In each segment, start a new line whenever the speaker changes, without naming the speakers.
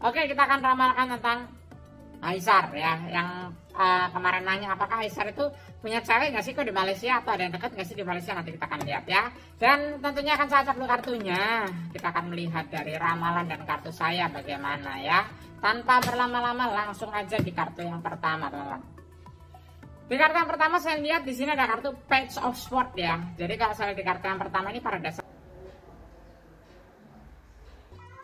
Oke, kita akan ramalkan tentang Aisar ya, yang kemarin nanya apakah Aisar itu punya cewek nggak sih kok di Malaysia, atau ada yang dekat nggak sih di Malaysia, nanti kita akan lihat ya. Dan tentunya akan saya cek dulu kartunya, kita akan melihat dari ramalan dan kartu saya bagaimana ya. Tanpa berlama-lama langsung aja di kartu yang pertama teman-teman. Di kartu yang pertama saya lihat di sini ada kartu Page of Swords ya. Jadi kalau saya lihat di kartu yang pertama ini pada dasar.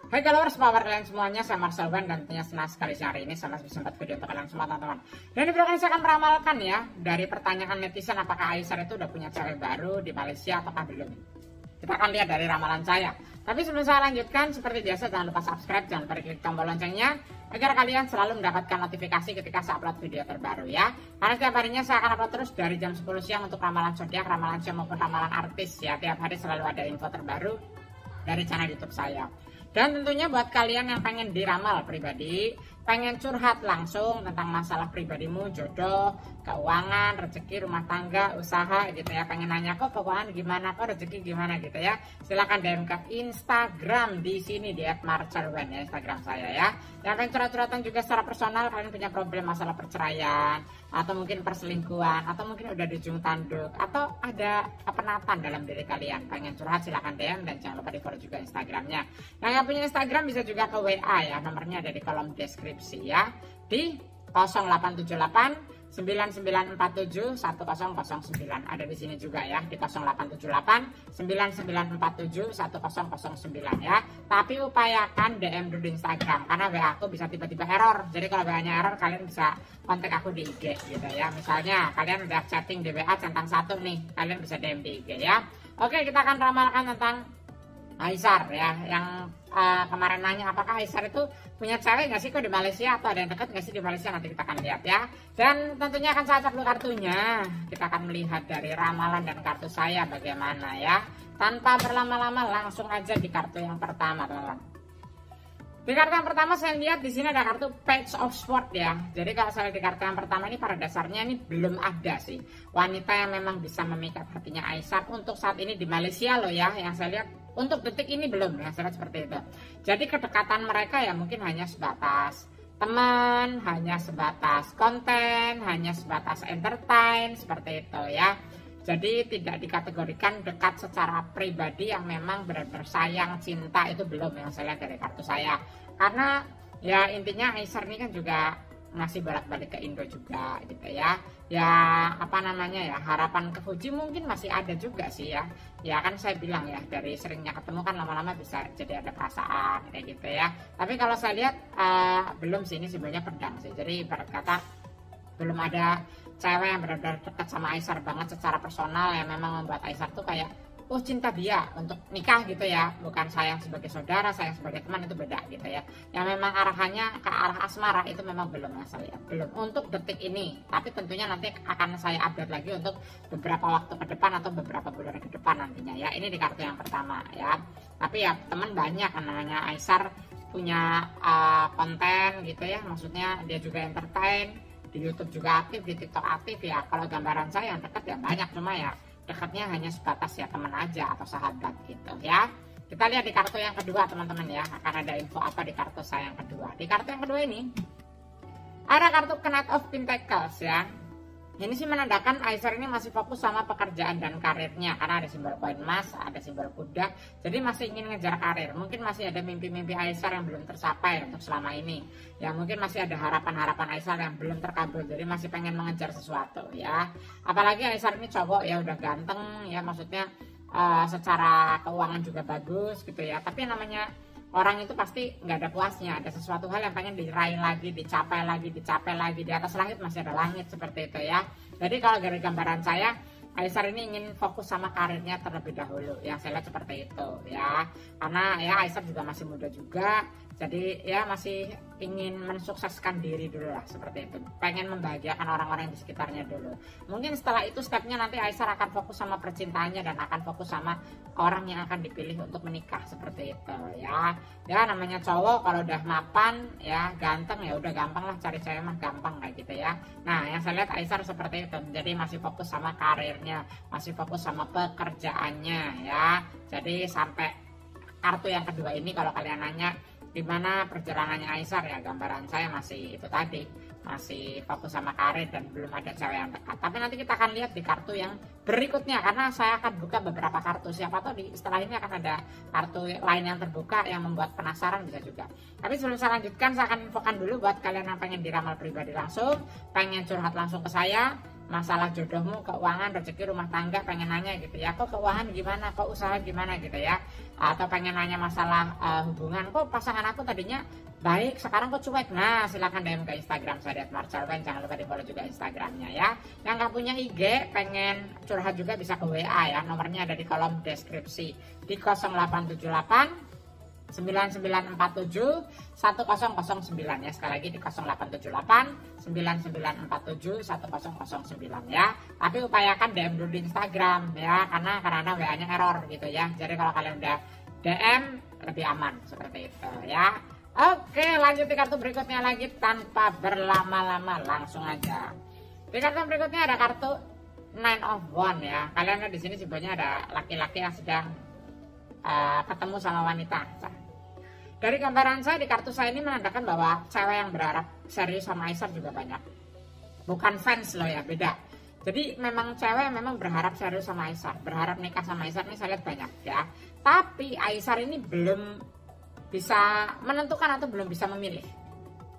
Hai followers, power kalian semuanya, saya Marcel Wan dan tentunya senang sekali hari ini saya masih sempat video untuk kalian semua teman-teman. Dan di video ini saya akan meramalkan ya, dari pertanyaan netizen apakah Aisar itu udah punya cewek baru di Malaysia ataukah belum. Kita akan lihat dari ramalan saya. Tapi sebelum saya lanjutkan, seperti biasa jangan lupa subscribe, jangan lupa klik tombol loncengnya agar kalian selalu mendapatkan notifikasi ketika saya upload video terbaru ya. Karena setiap harinya saya akan upload terus dari jam 10 siang untuk ramalan zodiak, ramalan siang maupun ramalan artis ya. Tiap hari selalu ada info terbaru dari channel YouTube saya. Dan tentunya buat kalian yang pengen diramal pribadi, pengen curhat langsung tentang masalah pribadimu, jodoh, keuangan, rezeki, rumah tangga, usaha gitu ya, pengen nanya kok keuangan gimana, kok rezeki gimana gitu ya, silakan DM ke Instagram di sini di @marcelwan ya, Instagram saya ya. Yang pengen curhat-curhatan juga secara personal, kalian punya problem masalah perceraian atau mungkin perselingkuhan atau mungkin udah di ujung tanduk atau ada kepenatan dalam diri kalian, pengen curhat silakan DM dan jangan lupa di follow juga Instagramnya. Yang punya Instagram bisa juga ke WA ya, nomornya ada di kolom deskripsi ya, di 0878 9947 1009, ada di sini juga ya, di 0878 9947 1009 ya. Tapi upayakan DM dulu di Instagram karena WA aku bisa tiba-tiba error. Jadi kalau WA-nya error kalian bisa kontak aku di IG gitu ya. Misalnya kalian udah chatting di WA centang 1 nih, kalian bisa DM di IG ya. Oke, kita akan ramalkan tentang Aisar ya, yang kemarin nanya apakah Aisar itu punya cewek nggak sih kok di Malaysia, atau ada yang dekat nggak sih di Malaysia, nanti kita akan lihat ya. Dan tentunya akan saya cek dulu kartunya, kita akan melihat dari ramalan dan kartu saya bagaimana ya. Tanpa berlama-lama langsung aja di kartu yang pertama teman-teman. Di kartu yang pertama saya lihat di sini ada kartu Page of Swords ya. Jadi kalau saya lihat di kartu yang pertama ini pada dasarnya ini belum ada sih wanita yang memang bisa memikat hatinya Aisar untuk saat ini di Malaysia loh ya. Yang saya lihat untuk detik ini belum ya, saya lihat seperti itu. Jadi kedekatan mereka ya mungkin hanya sebatas teman, hanya sebatas konten, hanya sebatas entertain seperti itu ya. Jadi tidak dikategorikan dekat secara pribadi yang memang benar-benar sayang, cinta, itu belum yang saya lihat dari kartu saya. Karena ya intinya Aisar ini kan juga masih bolak-balik ke Indo juga gitu ya. Ya apa namanya ya, harapan ke Fuji mungkin masih ada juga sih ya. Ya kan saya bilang ya, dari seringnya ketemu kan lama-lama bisa jadi ada perasaan kayak gitu ya. Tapi kalau saya lihat belum sih, ini sebenarnya pedang sih. Jadi ibarat kata belum ada cewek yang benar-benar dekat sama Aisar banget secara personal yang memang membuat Aisar tuh kayak oh cinta dia untuk nikah gitu ya, bukan sayang sebagai saudara, sayang sebagai teman, itu beda gitu ya. Yang memang arahannya ke arah asmara itu memang belum ya, saya lihat belum untuk detik ini. Tapi tentunya nanti akan saya update lagi untuk beberapa waktu ke depan atau beberapa bulan ke depan nantinya ya. Ini di kartu yang pertama ya. Tapi ya teman banyak kan, namanya Aisar punya konten gitu ya, maksudnya dia juga entertain. Di YouTube juga aktif, di TikTok aktif ya. Kalau gambaran saya yang dekat ya banyak, cuma ya dekatnya hanya sebatas ya teman aja atau sahabat gitu ya. Kita lihat di kartu yang kedua teman-teman ya, akan ada info apa di kartu saya yang kedua. Di kartu yang kedua ini ada kartu Knight of Pentacles ya. Ini sih menandakan Aisar ini masih fokus sama pekerjaan dan karirnya, karena ada simbol koin emas, ada simbol kuda. Jadi masih ingin ngejar karir. Mungkin masih ada mimpi-mimpi Aisar yang belum tercapai untuk selama ini. Ya mungkin masih ada harapan-harapan Aisar yang belum terkabul. Jadi masih pengen mengejar sesuatu ya. Apalagi Aisar ini cowok ya, udah ganteng ya, maksudnya secara keuangan juga bagus gitu ya. Tapi namanya orang itu pasti nggak ada puasnya, ada sesuatu hal yang pengen diraih lagi, dicapai lagi, di atas langit masih ada langit seperti itu ya. Jadi kalau dari gambaran saya, Aisar ini ingin fokus sama karirnya terlebih dahulu, yang saya lihat seperti itu ya. Karena ya Aisar juga masih muda juga, jadi ya masih ingin mensukseskan diri dulu lah seperti itu, pengen membahagiakan orang-orang di sekitarnya dulu. Mungkin setelah itu stepnya nanti Aisar akan fokus sama percintaannya dan akan fokus sama orang yang akan dipilih untuk menikah seperti itu ya. Ya namanya cowok kalau udah mapan ya, ganteng ya udah gampang lah cari cewek mah, gampang kayak gitu ya. Nah yang saya lihat Aisar seperti itu, jadi masih fokus sama karirnya, masih fokus sama pekerjaannya ya. Jadi sampai kartu yang kedua ini kalau kalian nanya Gimana perjalanannya Aisar ya, gambaran saya masih itu tadi, masih fokus sama karir dan belum ada cewek yang dekat. Tapi nanti kita akan lihat di kartu yang berikutnya, karena saya akan buka beberapa kartu, siapa tahu setelah ini akan ada kartu lain yang terbuka yang membuat penasaran, bisa juga. Tapi sebelum saya lanjutkan, saya akan infokan dulu buat kalian yang pengen diramal pribadi langsung, pengen curhat langsung ke saya, masalah jodohmu, keuangan, rezeki, rumah tangga, pengen nanya gitu ya, kok keuangan gimana, kok usaha gimana gitu ya, atau pengen nanya masalah hubungan, kok pasangan aku tadinya baik sekarang kok cuek. Nah, silahkan DM ke Instagram saya @marcelben, jangan lupa di follow juga Instagramnya ya. Yang nggak punya IG pengen curhat juga bisa ke WA ya, nomornya ada di kolom deskripsi di 0878 9947 1009 ya, sekali lagi di 0878 9947 1009 ya. Tapi upayakan DM dulu di Instagram ya, karena WA-nya error gitu ya. Jadi kalau kalian udah DM lebih aman seperti itu ya. Oke, lanjut di kartu berikutnya lagi tanpa berlama-lama, langsung aja. Di kartu berikutnya ada kartu Nine of Wands ya. Kalian lihat di sini sebenarnya ada laki-laki yang sedang ketemu sama wanita. Dari gambaran saya di kartu saya ini menandakan bahwa cewek yang berharap serius sama Aisar juga banyak. Bukan fans loh ya, beda. Jadi memang cewek memang berharap serius sama Aisar, berharap nikah sama Aisar ini saya lihat banyak ya. Tapi Aisar ini belum bisa menentukan atau belum bisa memilih.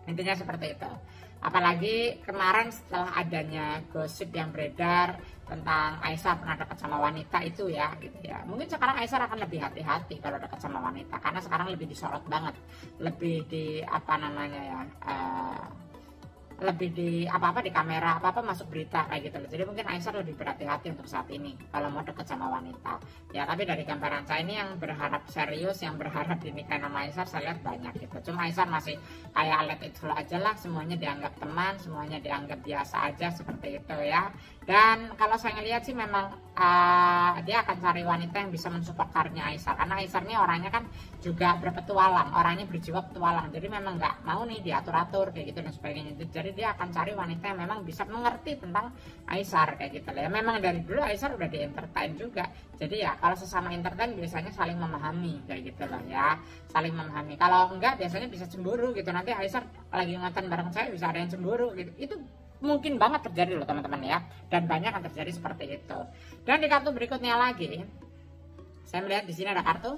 Intinya seperti itu. Apalagi kemarin setelah adanya gosip yang beredar tentang Aisar pernah dekat sama wanita itu ya gitu ya. Mungkin sekarang Aisar akan lebih hati-hati kalau dekat sama wanita, karena sekarang lebih disorot banget. Lebih di apa namanya ya, lebih di apa-apa di kamera, apa-apa masuk berita kayak gitu loh. Jadi mungkin Aisar lebih berhati-hati untuk saat ini kalau mau deket sama wanita ya. Tapi dari gambaran saya ini yang berharap serius, yang berharap dinikahin sama Aisar saya lihat banyak gitu. Cuma Aisar masih kayak let it flow aja lah, semuanya dianggap teman, semuanya dianggap biasa aja seperti itu ya. Dan kalau saya ngelihat sih memang dia akan cari wanita yang bisa mensupport karirnya Aisar, karena Aisar ini orangnya kan juga berpetualang, orangnya berjiwa petualang. Jadi memang nggak mau nih diatur-atur kayak gitu dan sebagainya. Jadi dia akan cari wanita yang memang bisa mengerti tentang Aisar kayak gitu ya. Memang dari dulu Aisar udah di entertain juga. Jadi ya kalau sesama entertain biasanya saling memahami kayak gitu loh ya, saling memahami. Kalau enggak biasanya bisa cemburu gitu. Nanti Aisar lagi ngonten bareng saya bisa ada yang cemburu gitu. Itu mungkin banget terjadi loh teman-teman ya, dan banyak yang terjadi seperti itu. Dan di kartu berikutnya lagi saya melihat di sini ada kartu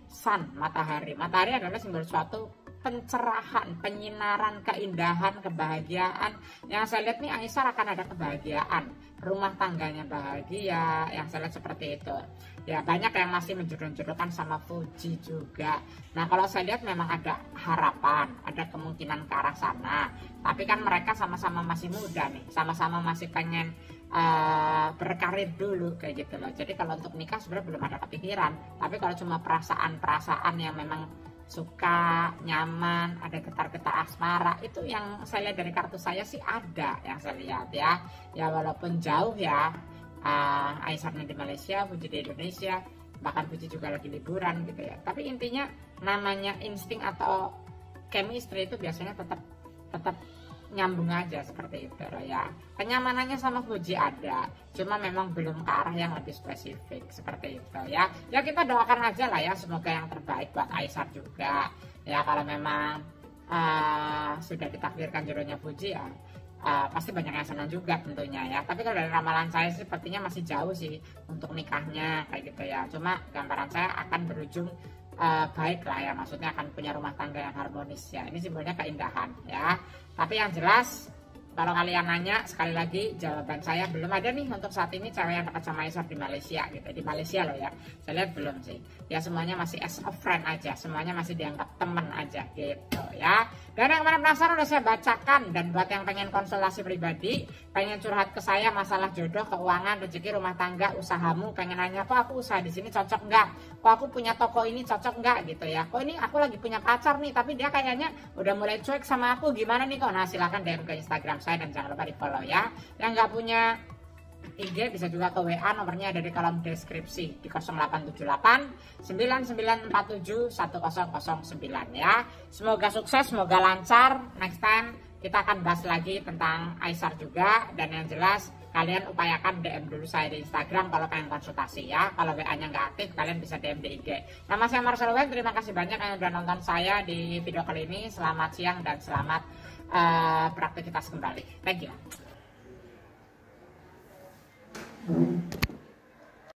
Sun, matahari. Matahari adalah simbol suatu pencerahan, penyinaran, keindahan, kebahagiaan. Yang saya lihat nih Aisar akan ada kebahagiaan, rumah tangganya bahagia, yang saya lihat seperti itu ya. Banyak yang masih menjodoh-jodohkan sama Fuji juga. Nah kalau saya lihat memang ada harapan, ada kemungkinan ke arah sana. Tapi kan mereka sama-sama masih muda nih, sama-sama masih pengen berkarir dulu kayak gitu loh. Jadi kalau untuk nikah sebenarnya belum ada kepikiran. Tapi kalau cuma perasaan-perasaan yang memang suka, nyaman, ada getar-getar asmara, itu yang saya lihat dari kartu saya sih ada yang saya lihat ya. Ya walaupun jauh ya, Aisarnya di Malaysia, Fuji di Indonesia, bahkan Fuji juga lagi liburan gitu ya. Tapi intinya namanya insting atau chemistry itu biasanya tetap nyambung aja seperti itu ya. Kenyamanannya sama Fuji ada, cuma memang belum ke arah yang lebih spesifik seperti itu ya. Ya kita doakan aja lah ya, semoga yang terbaik buat Aisar juga ya. Kalau memang sudah ditakdirkan jodohnya Fuji ya, pasti banyak yang senang juga tentunya ya. Tapi kalau dari ramalan saya sepertinya masih jauh sih untuk nikahnya kayak gitu ya. Cuma gambaran saya akan berujung baik lah ya, maksudnya akan punya rumah tangga yang harmonis ya. Ini simbolnya keindahan ya. Tapi yang jelas kalau kalian nanya, sekali lagi jawaban saya belum ada nih untuk saat ini cewek yang dekat sama Aisar di Malaysia gitu. Di Malaysia loh ya, saya lihat belum sih ya. Semuanya masih as a friend aja, semuanya masih dianggap teman aja gitu ya. Dan yang mana penasaran udah saya bacakan. Dan buat yang pengen konsultasi pribadi, pengen curhat ke saya masalah jodoh, keuangan, rezeki, rumah tangga, usahamu, pengen nanya kok aku usaha di sini cocok nggak, kok aku punya toko ini cocok nggak gitu ya, kok ini aku lagi punya pacar nih tapi dia kayaknya udah mulai cuek sama aku, gimana nih kok. Nah silahkan DM ke Instagram saya dan jangan lupa di follow ya. Yang nggak punya IG bisa juga ke WA, nomornya ada di kolom deskripsi di 0878 9947 1009 ya. Semoga sukses, semoga lancar. Next time kita akan bahas lagi tentang Aisar juga. Dan yang jelas kalian upayakan DM dulu saya di Instagram kalau pengen konsultasi ya. Kalau WA-nya nggak aktif, kalian bisa DM di IG. Nama saya Marcel Wen, terima kasih banyak yang udah nonton saya di video kali ini. Selamat siang dan selamat beraktivitas kembali. Thank you.